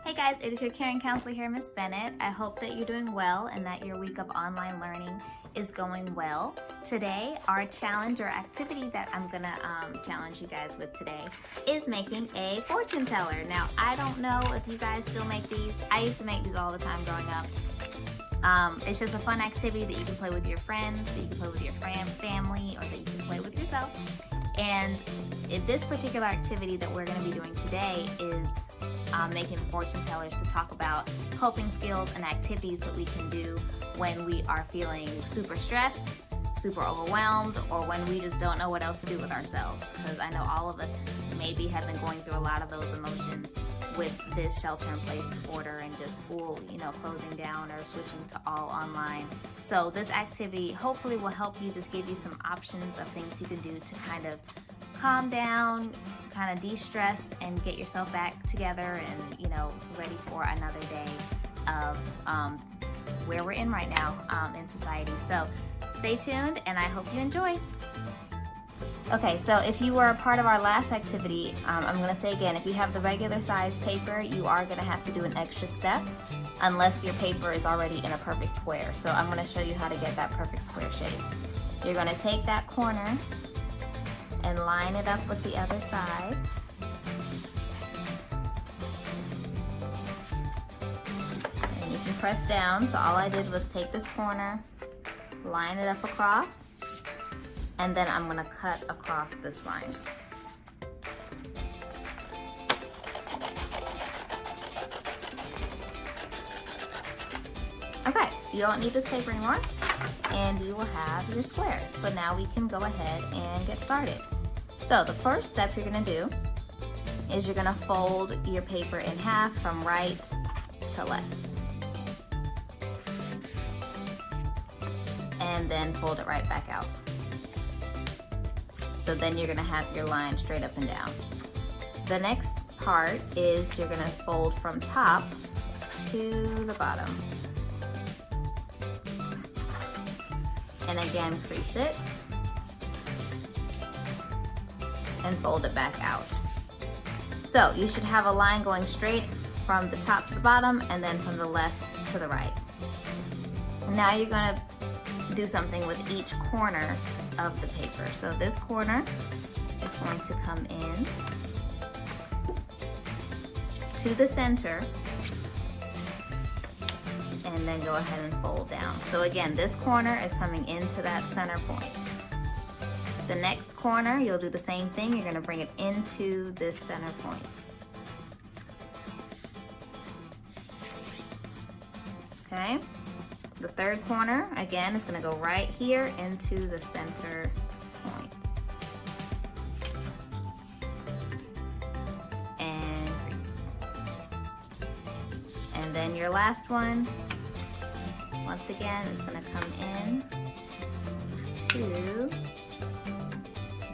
Hey guys, it is your caring counselor here, Miss Bennett. I hope that you're doing well and that your week of online learning is going well. Today, our challenge or activity that I'm gonna challenge you guys with today is making a fortune teller. Now, I don't know if you guys still make these. I used to make these all the time growing up. It's just a fun activity that you can play with your friends, that you can play with your family, or that you can play with yourself. And in this particular activity that we're going to be doing today is making fortune tellers to talk about coping skills and activities that we can do when we are feeling super stressed, super overwhelmed, or when we just don't know what else to do with ourselves. Because I know all of us maybe have been going through a lot of those emotions with this shelter-in-place order and just school, closing down or switching to all online. So this activity hopefully will help you, just give you some options of things you can do to kind of calm down, kind of de-stress, and get yourself back together and, ready for another day of where we're in right now in society. So stay tuned, and I hope you enjoy. Okay, so if you were a part of our last activity, I'm going to say again, if you have the regular size paper, you are going to have to do an extra step unless your paper is already in a perfect square. So I'm going to show you how to get that perfect square shape. You're going to take that corner and line it up with the other side. And you can press down. So all I did was take this corner, line it up across, and then I'm gonna cut across this line. Okay, you don't need this paper anymore, and you will have your square. So now we can go ahead and get started. So the first step you're gonna do is you're gonna fold your paper in half from right to left. And then fold it right back out. So then you're gonna have your line straight up and down. The next part is you're gonna fold from top to the bottom. And again, crease it and fold it back out. So you should have a line going straight from the top to the bottom and then from the left to the right. Now you're gonna do something with each corner of the paper. So this corner is going to come in to the center and then go ahead and fold down. So again, this corner is coming into that center point. The next corner, you'll do the same thing. You're gonna bring it into this center point. Okay? The third corner, again, is gonna go right here into the center point. And crease. And then your last one, once again, is gonna come in to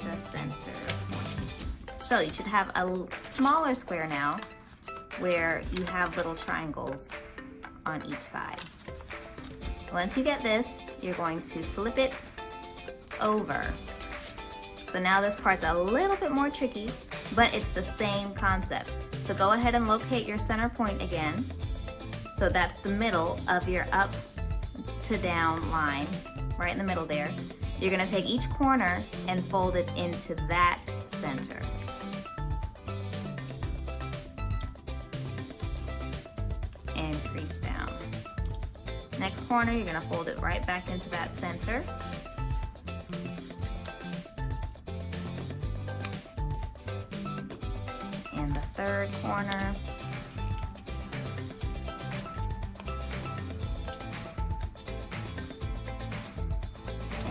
the center point. So you should have a smaller square now where you have little triangles on each side. Once you get this, you're going to flip it over. So now this part's a little bit more tricky, but it's the same concept. So go ahead and locate your center point again. So that's the middle of your up to down line, right in the middle there. You're gonna take each corner and fold it into that center. And crease down. Next corner, you're gonna fold it right back into that center. And the third corner.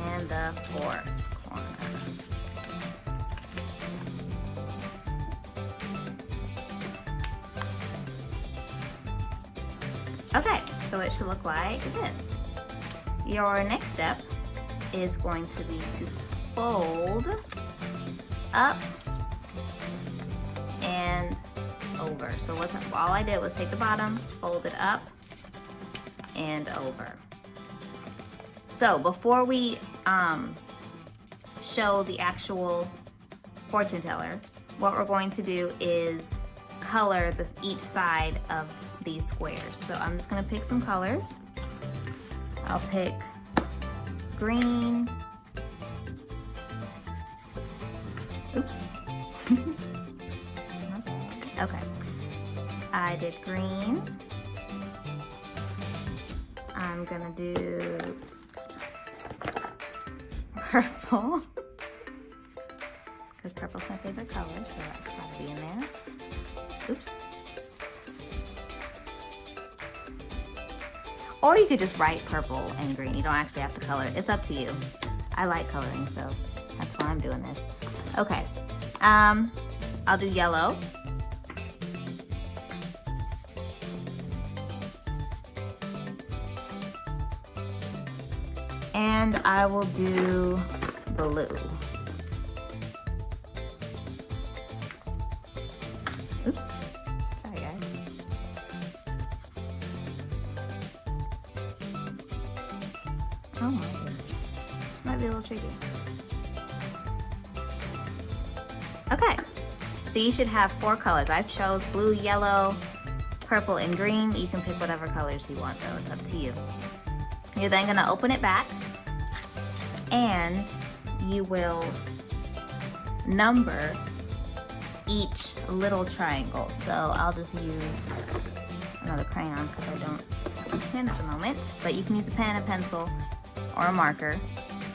And the fourth corner. Okay, so it should look like this. Your next step is going to be to fold up and over. So all I did was take the bottom, fold it up and over. So before we show the actual fortune teller, what we're going to do is color each side of these squares. So I'm just gonna pick some colors. I'll pick green. Oops. Okay. I did green. I'm gonna do purple. Because purple's my favorite color, so that's gotta be in there. Oops. Or you could just write purple and green. You don't actually have to color. It's up to you. I like coloring, so that's why I'm doing this. Okay. I'll do yellow. And I will do blue. Oops. Sorry, guys. Oh my goodness. Might be a little tricky. Okay. So you should have 4 colors. I've chose blue, yellow, purple, and green. You can pick whatever colors you want though. It's up to you. You're then gonna open it back and you will number each little triangle. So I'll just use another crayon because I don't have a pen at the moment, but you can use a pen, a pencil, or a marker.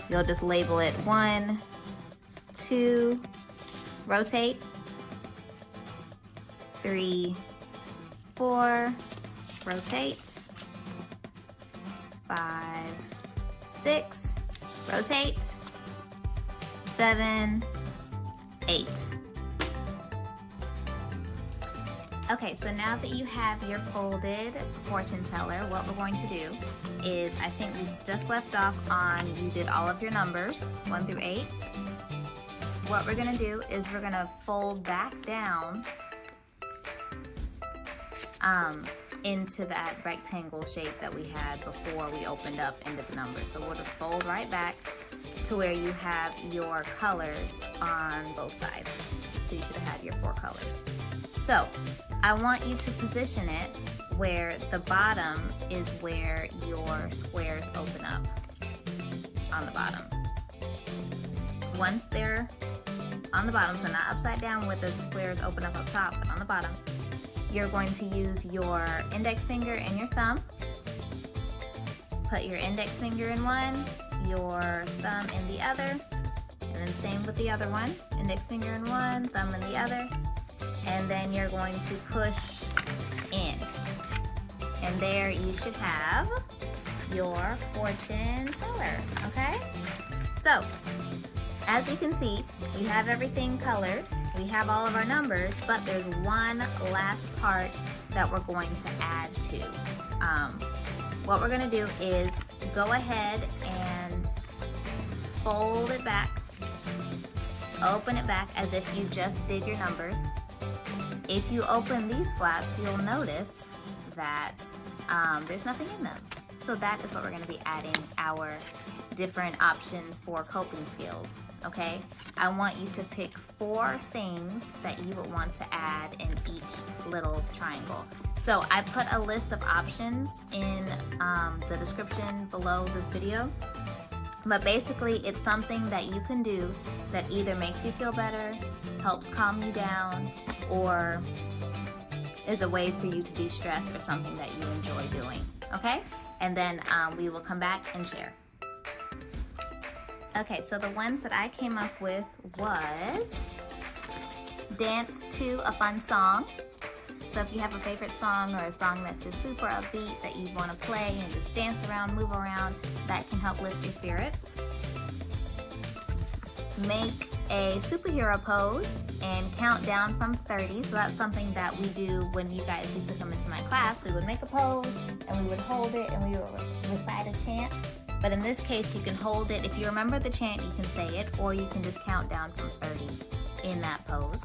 You'll just label it 1, 2, rotate, 3, 4, rotate, 5, 6, rotate, 7, 8. Okay, so now that you have your folded fortune teller, what we're going to do is, I think we just left off on, you did all of your numbers, 1 through 8. What we're gonna do is we're gonna fold back down into that rectangle shape that we had before we opened up into the numbers. So we'll just fold right back to where you have your colors on both sides. So you should have had your 4 colors. So I want you to position it where the bottom is where your squares open up on the bottom. Once they're on the bottom, so not upside down with the squares open up top, but on the bottom, you're going to use your index finger and your thumb. Put your index finger in one, your thumb in the other, and then same with the other one. Index finger in one, thumb in the other, and then you're going to push in. And there you should have your fortune teller, okay? So, as you can see, we have everything colored. We have all of our numbers, but there's one last part that we're going to add to. What we're gonna do is go ahead and fold it back, open it back as if you just did your numbers. If you open these flaps, you'll notice that there's nothing in them. So that is what we're gonna be adding our different options for coping skills, okay? I want you to pick 4 things that you would want to add in each little triangle. So I put a list of options in the description below this video, but basically it's something that you can do that either makes you feel better, helps calm you down, or is a way for you to de-stress or something that you enjoy doing, okay? And then we will come back and share. Okay, so the ones that I came up with was dance to a fun song. So if you have a favorite song or a song that's just super upbeat that you want to play and just dance around, move around, that can help lift your spirits. Make a superhero pose and count down from 30. So that's something that we do when you guys used to come into my class. We would make a pose and we would hold it and we would recite a chant. But in this case, you can hold it. If you remember the chant, you can say it, or you can just count down from 30 in that pose.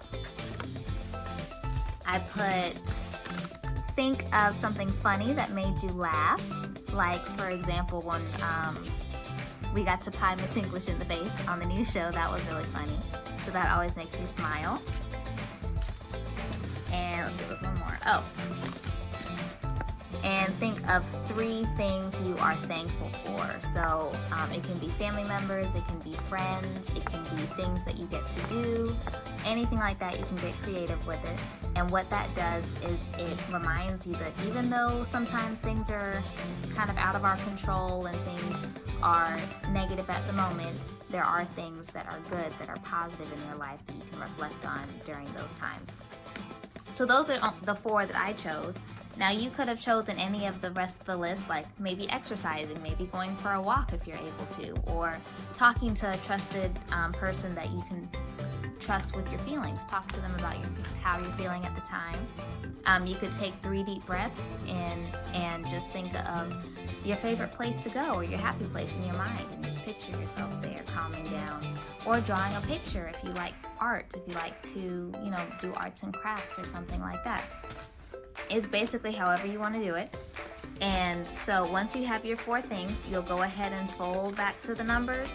I put, think of something funny that made you laugh. Like, for example, when we got to pie Miss English in the face on the new show, that was really funny. So that always makes me smile. And let's see, Oh, and think of 3 things you are thankful for. So it can be family members, it can be friends, it can be things that you get to do, anything like that. You can get creative with it. And what that does is it reminds you that even though sometimes things are kind of out of our control and things are negative at the moment, there are things that are good, that are positive in your life that you can reflect on during those times. So those are the 4 that I chose. Now you could have chosen any of the rest of the list, like maybe exercising, maybe going for a walk if you're able to, or talking to a trusted person that you can trust with your feelings. Talk to them about how you're feeling at the time. You could take 3 deep breaths and just think of your favorite place to go or your happy place in your mind, and just picture yourself there calming down. Or drawing a picture if you like art, if you like to, do arts and crafts or something like that. It's basically however you want to do it. And so once you have your 4 things, you'll go ahead and fold back to the numbers,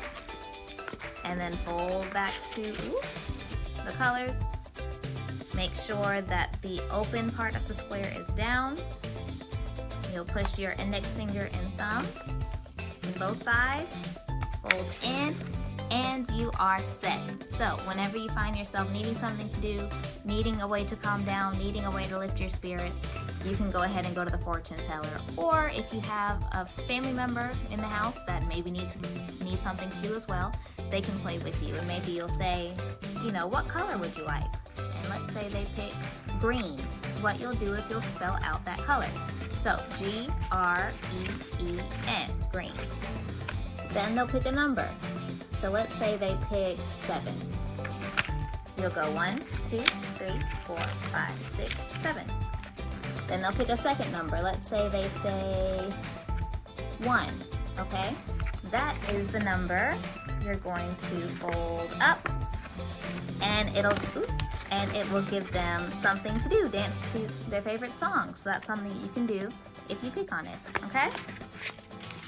and then fold back to the colors. Make sure that the open part of the square is down. You'll push your index finger and thumb to both sides, fold in, and you are set. So whenever you find yourself needing something to do, needing a way to calm down, needing a way to lift your spirits, you can go ahead and go to the fortune teller. Or if you have a family member in the house that maybe needs something to do as well, they can play with you. And maybe you'll say, what color would you like? And let's say they pick green. What you'll do is you'll spell out that color. So Green, green. Then they'll pick a number. So let's say they pick 7. You'll go 1, 2, 3, 4, 5, 6, 7. Then they'll pick a second number. Let's say they say 1, okay? That is the number you're going to fold up, and it will give them something to do, dance to their favorite song. So that's something you can do if you pick on it, okay?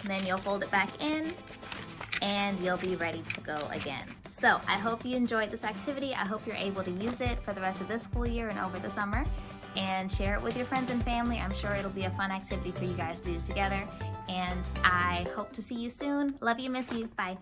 Then you'll fold it back in, and you'll be ready to go again. So I hope you enjoyed this activity. I hope you're able to use it for the rest of this school year and over the summer, and share it with your friends and family. I'm sure it'll be a fun activity for you guys to do together, and I hope to see you soon. Love you, miss you. Bye.